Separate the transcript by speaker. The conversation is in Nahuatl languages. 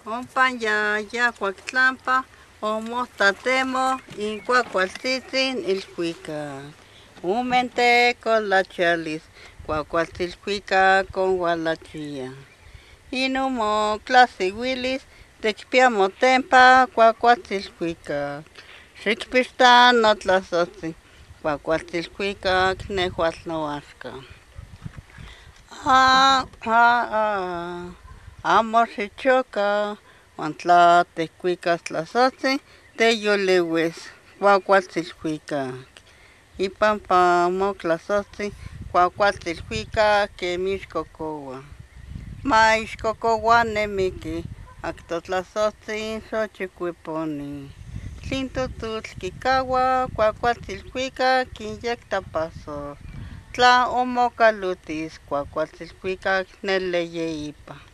Speaker 1: Ompan ya cuactlampa, omostatemo, incuacualtzitzin ilhuicac. Umenteco la chalis, cuacualtzilhuicac con gualachia. Inumo clasihuilis, techpia motempa, cuacualtzilhuicac. Xicpistan notlasotzin, cuacualtzilhuicac nehuatl amoxichoca, tla tecuicas tlasotzin, teyolewis, cuacualtzilhuicac. Ipampa moclasotzin, cuacualtzilhuicac quemixcocoua. Maixcocoua nemiqui, actotlasotzin xochicuiponi. Tlintututl quicaua, cuacualtzilhuicac quinyectapasos. Tla omocalutis, cuacualtzilhuicac neleyeipa.